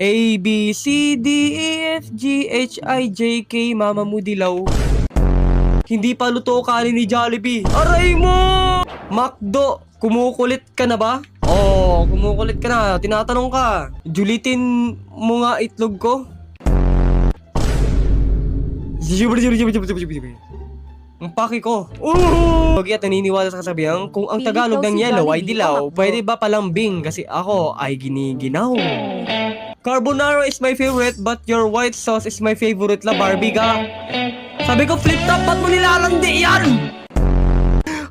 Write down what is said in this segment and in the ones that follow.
A, B, C, D, E, F, G, H, I, J, K, Mama mo dilaw. Hindi pa luto kanin ni Jollibee. Aray mo! Macdo, kumukulit ka na ba? Oo, kumukulit ka na. Tinatanong ka. Julitin mo nga itlog ko. Ang paki ko. Pogi at naniniwala sa kasabihan kung ang Pili Tagalog daw ng si yellow ay Jollibee dilaw, o Macdo. pwede ba palambing kasi ako ay giniginaw. Carbonara is my favorite but your white sauce is my favorite la Barbie ka. Sabi ko flip top, ba't mo nilalandi yan?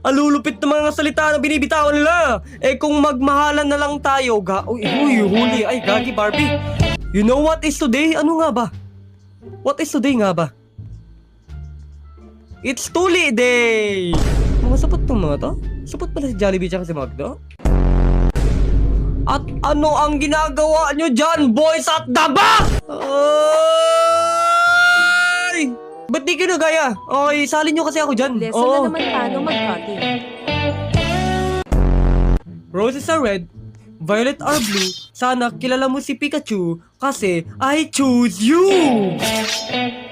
Ang lulupit ng mga salita na binibitawan nila. Eh kung magmahalan na lang tayo, uy, huli, ay gagi Barbie. You know what is today? Ano nga ba? What is today nga ba? It's Tuli Day! Mga sapat tong mga to? Sapat pala si Jollibee tsaka si Magdo? At ano ang ginagawa nyo dyan, boys at the back? Ay! Ba't di kayo gaya? Okay, salin nyo kasi ako dyan. Lesson na naman paano mag-cutting. Roses are red, violet are blue. Sana kilala mo si Pikachu kasi I choose you!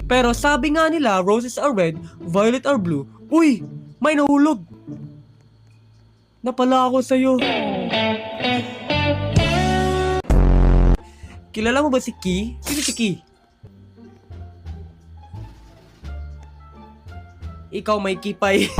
Pero sabi nga nila, roses are red, violet are blue. Uy! May nahulog! Napala ako sa'yo. Kilala mo ba si Ki? Sino si Ki? Ikaw may kipay.